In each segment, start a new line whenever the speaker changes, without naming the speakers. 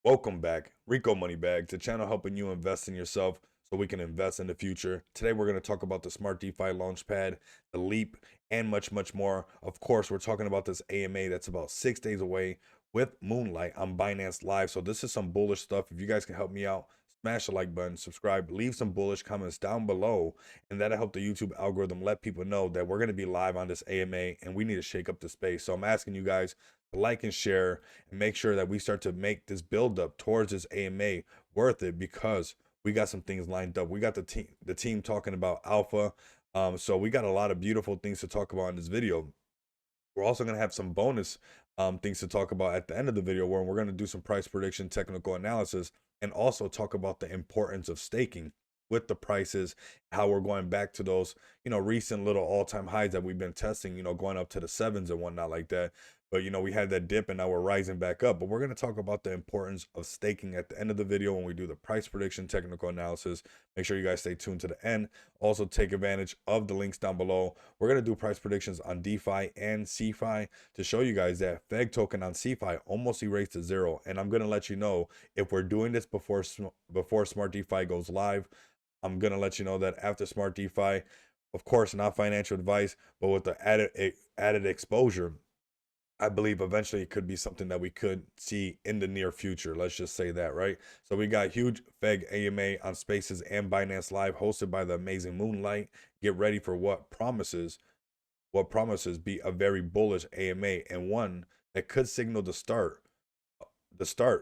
Welcome back, Rico Money Bag, the channel helping you invest in yourself so we can invest in the future. Today we're going to talk about the Smart DeFi Launchpad, the Leap, and much, much more. Of course, we're talking about this AMA that's about 6 days away with Moonlight on Binance Live. So this is some bullish stuff. If you guys can help me out, smash the like button, subscribe, leave some bullish comments down below, and that'll help the YouTube algorithm let people know that we're going to be live on this AMA and we need to shake up the space. So I'm asking you guys to like and share and make sure that we start to make this build up towards this AMA worth it, because we got some things lined up. We got the team talking about alpha. So we got a lot of beautiful things to talk about in this video. We're also going to have some bonus things to talk about at the end of the video, where we're going to do some price prediction, technical analysis, and also talk about the importance of staking with the prices, how we're going back to those, recent little all-time highs that we've been testing, going up to the sevens and whatnot like that. But, we had that dip and now we're rising back up. But we're going to talk about the importance of staking at the end of the video when we do the price prediction, technical analysis. Make sure you guys stay tuned to the end. Also, take advantage of the links down below. We're going to do price predictions on DeFi and CeFi to show you guys that FEG token on CeFi almost erased to zero. And I'm going to let you know if we're doing this before Smart DeFi goes live. I'm going to let you know that after Smart DeFi, of course, not financial advice, but with the added exposure, I believe eventually it could be something that we could see in the near future. Let's just say that, right? So we got huge FEG AMA on Spaces and Binance Live, hosted by the amazing Moonlight. Get ready for what promises be a very bullish AMA, and one that could signal the start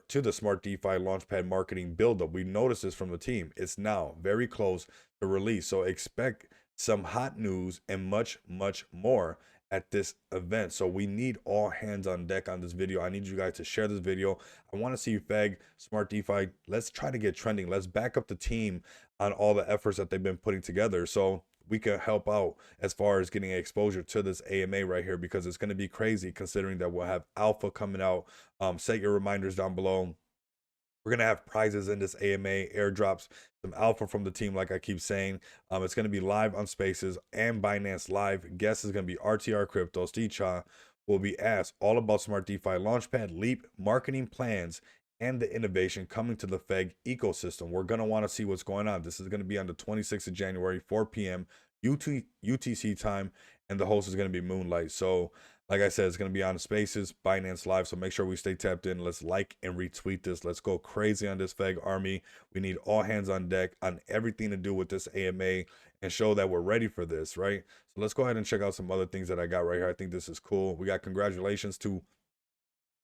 to the Smart DeFi Launchpad marketing buildup. We noticed this from the team. It's now very close to release. So expect some hot news and much, much more at this event. So we need all hands on deck on this video. I need you guys to share this video. I want to see FEG, Smart DeFi. Let's try to get trending. Let's back up the team on all the efforts that they've been putting together, so we can help out as far as getting exposure to this AMA right here, because it's going to be crazy considering that we'll have alpha coming out. Set your reminders down below. We're going to have prizes in this AMA, airdrops, some alpha from the team, like I keep saying. It's going to be live on Spaces and Binance Live. Guest is going to be RTR Crypto. Steve Cha will be asked all about Smart DeFi Launchpad, Leap, marketing plans, and the innovation coming to the FEG ecosystem. We're going to want to see what's going on. This is going to be on the 26th of January, 4 p.m. UTC time, and the host is going to be Moonlight. So, like I said, it's going to be on Spaces, Binance Live, so make sure we stay tapped in. Let's like and retweet this. Let's go crazy on this FEG army. We need all hands on deck on everything to do with this AMA and show that we're ready for this, right? So let's go ahead and check out some other things that I got right here. I think this is cool. We got congratulations to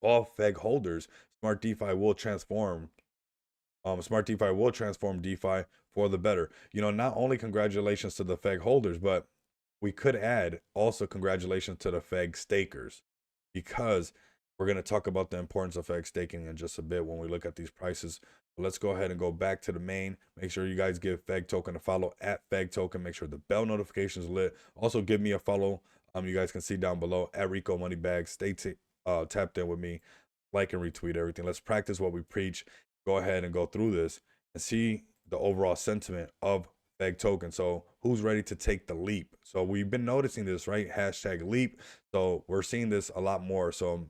all FEG holders. Smart DeFi will transform DeFi for the better. Not only congratulations to the FEG holders, but we could add also congratulations to the FEG stakers, because we're going to talk about the importance of FEG staking in just a bit when we look at these prices. But let's go ahead and go back to the main. Make sure you guys give FEG token a follow at FEG token. Make sure the bell notifications lit. Also give me a follow. You guys can see down below at Rico Money Bag. Stay tapped in with me. Like and retweet everything. Let's practice what we preach. Go ahead and go through this and see the overall sentiment of FEG token. So who's ready to take the leap? So we've been noticing this, right? Hashtag leap. So we're seeing this a lot more. So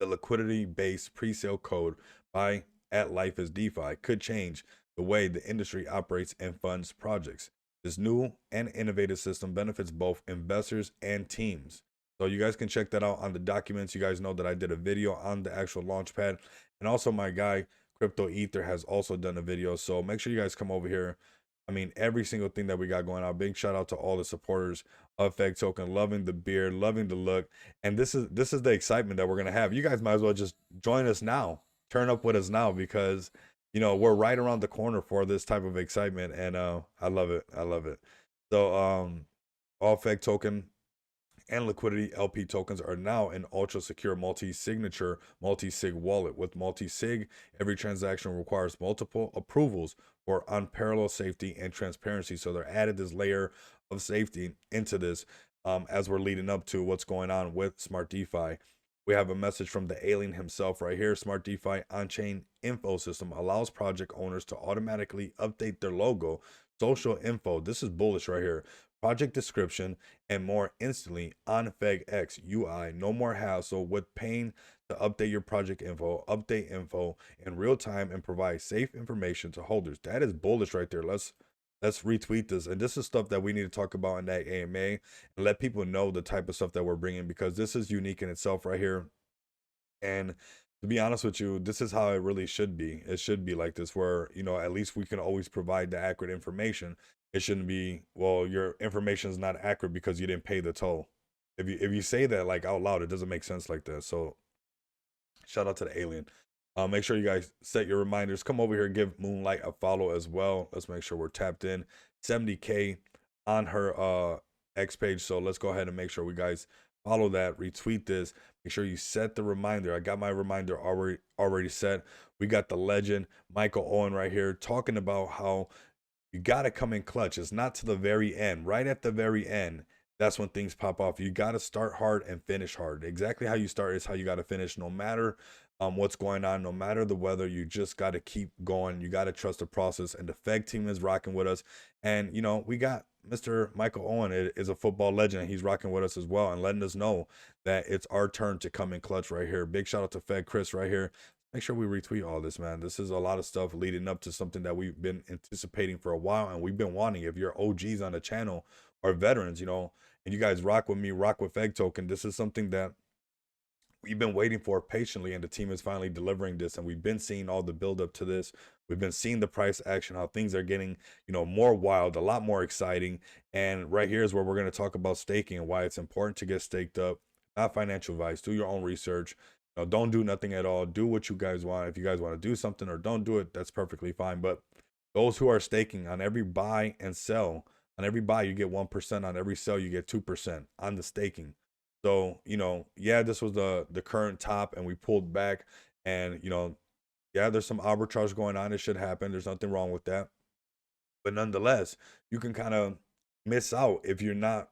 the liquidity based pre-sale code by at Life is DeFi could change the way the industry operates and funds projects. This new and innovative system benefits both investors and teams. So you guys can check that out on the documents. You guys know that I did a video on the actual launchpad, and also my guy Crypto Ether has also done a video. So make sure you guys come over here. I mean, every single thing that we got going on. Big shout out to all the supporters of FEG token, loving the beard, loving the look, and this is the excitement that we're gonna have. You guys might as well just join us now, turn up with us now, because we're right around the corner for this type of excitement, and I love it. I love it. So all FEG token and liquidity LP tokens are now an ultra secure multi-signature multi-sig wallet. With multi-sig, every transaction requires multiple approvals for unparalleled safety and transparency. So they're added this layer of safety into this as we're leading up to what's going on with Smart DeFi. We have a message from the alien himself right here. Smart DeFi on-chain info system allows project owners to automatically update their logo, social info. This is bullish right here. Project description and more instantly on FEGX UI. No more hassle with paying to update your project info, update info in real time, and provide safe information to holders. That is bullish right there. Let's retweet this. And this is stuff that we need to talk about in that AMA and let people know the type of stuff that we're bringing, because this is unique in itself right here. And to be honest with you, this is how it really should be. It should be like this, where, at least we can always provide the accurate information. It shouldn't be, well, your information is not accurate because you didn't pay the toll. If you say that like out loud, it doesn't make sense like that. So shout out to the alien. Make sure you guys set your reminders. Come over here, give Moonlight a follow as well. Let's make sure we're tapped in. 70K on her X page. So let's go ahead and make sure we guys follow that, retweet this. Make sure you set the reminder. I got my reminder already set. We got the legend Michael Owen right here talking about how you got to come in clutch. It's not to the very end. Right at the very end, that's when things pop off. You got to start hard and finish hard. Exactly how you start is how you got to finish, no matter what's going on, no matter the weather. You just got to keep going. You got to trust the process. And the FEG team is rocking with us. And, we got Mr. Michael Owen is a football legend. He's rocking with us as well and letting us know that it's our turn to come in clutch right here. Big shout out to FEG Chris right here. Make sure we retweet all this, man. This is a lot of stuff leading up to something that we've been anticipating for a while, and we've been wanting. If you're OGs on the channel or veterans, and you guys rock with me, rock with FEG Token, this is something that we've been waiting for patiently, and the team is finally delivering this. And we've been seeing all the build up to this. We've been seeing the price action, how things are getting, more wild, a lot more exciting. And right here is where we're going to talk about staking and why it's important to get staked up. Not financial advice. Do your own research. Don't do nothing at all. Do what you guys want. If you guys want to do something or don't do it, that's perfectly fine. But those who are staking, on every buy and sell, on every buy you get 1%, on every sell you get 2% on the staking. So, yeah, this was the current top and we pulled back, and, yeah, there's some arbitrage going on. It should happen. There's nothing wrong with that. But nonetheless, you can kind of miss out if you're not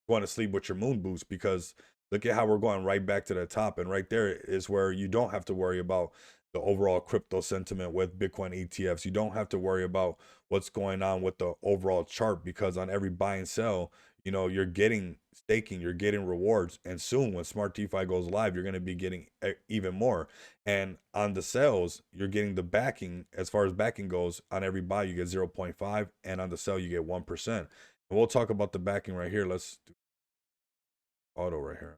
going to sleep with your moon boots, because look at how we're going right back to the top. And right there is where you don't have to worry about the overall crypto sentiment with Bitcoin ETFs. You don't have to worry about what's going on with the overall chart, because on every buy and sell, you're getting staking, you're getting rewards. And soon when Smart DeFi goes live, you're going to be getting even more. And on the sales, you're getting the backing. As far as backing goes, on every buy, you get 0.5, and on the sell, you get 1%. And we'll talk about the backing right here. Let's do auto right here.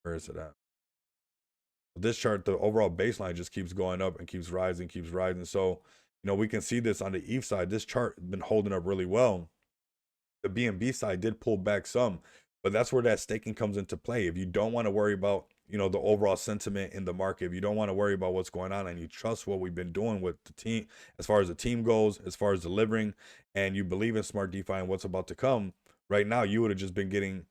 Where is it at? This chart, the overall baseline just keeps going up and keeps rising, keeps rising. So, we can see this on the ETH side. This chart has been holding up really well. The BNB side did pull back some, but that's where that staking comes into play. If you don't want to worry about, the overall sentiment in the market, if you don't want to worry about what's going on, and you trust what we've been doing with the team, as far as the team goes, as far as delivering, and you believe in Smart DeFi and what's about to come, right now, you would have just been getting,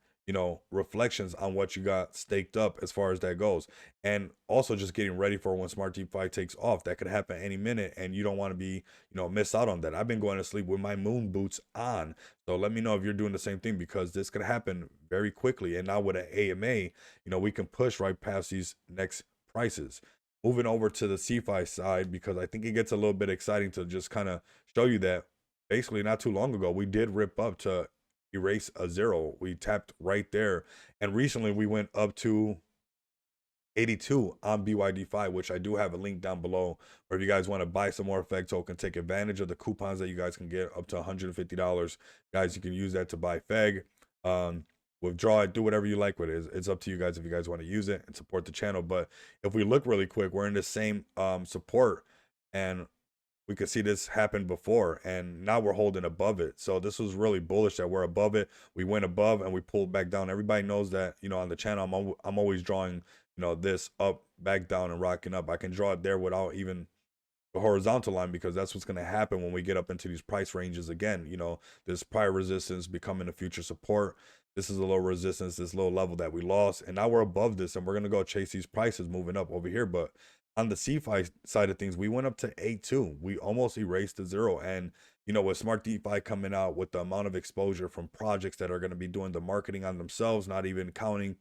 reflections on what you got staked up as far as that goes. And also just getting ready for when Smart DeFi takes off. That could happen any minute, and you don't want to be, miss out on that. I've been going to sleep with my moon boots on. So let me know if you're doing the same thing, because this could happen very quickly. And now with an AMA, we can push right past these next prices. Moving over to the CFI side, because I think it gets a little bit exciting to just kind of show you that basically not too long ago, we did rip up to erase a zero. We tapped right there. And recently we went up to 82 on BYD5, which I do have a link down below, where if you guys want to buy some more FEG token, take advantage of the coupons that you guys can get up to $150. Guys, you can use that to buy FEG, withdraw it, do whatever you like with it. It's up to you guys if you guys want to use it and support the channel. But if we look really quick, we're in the same support, and we could see this happen before, and now we're holding above it. So this was really bullish that we're above it. We went above and we pulled back down. Everybody knows that, on the channel, I'm always drawing, this up, back down, and rocking up. I can draw it there without even the horizontal line, because that's what's going to happen when we get up into these price ranges again. This prior resistance becoming a future support. This is a low resistance, this low level that we lost, and now we're above this, and we're going to go chase these prices moving up over here. But on the CFI side of things, we went up to 8.2. We almost erased the zero. And, with Smart DeFi coming out with the amount of exposure from projects that are going to be doing the marketing on themselves, not even counting,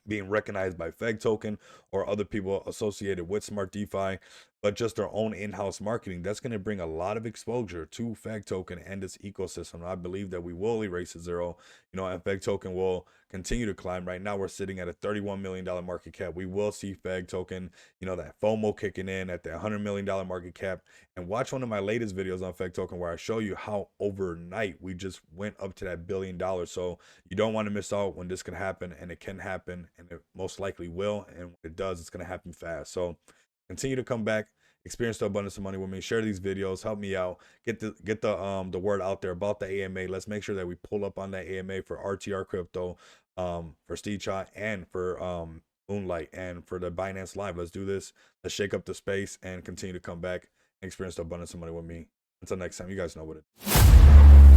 being recognized by FEG token or other people associated with Smart DeFi, but just their own in-house marketing. That's going to bring a lot of exposure to FEG token and its ecosystem. I believe that we will erase a zero, and FEG token will continue to climb. Right now, we're sitting at a $31 million market cap. We will see FEG token, that FOMO kicking in at the $100 million market cap. And watch one of my latest videos on FEG token where I show you how overnight we just went up to that $1 billion. So you don't want to miss out when this can happen, and it can happen, and it most likely will. And when it does, it's going to happen fast. So continue to come back, experience the abundance of money with me. Share these videos, help me out, get the word out there about the AMA. Let's make sure that we pull up on that AMA for RTR Crypto, for Steve Cha, and for Moonlight, and for the Binance Live. Let's do this. Let's shake up the space and continue to come back and experience the abundance of money with me. Until next time, you guys know what it is.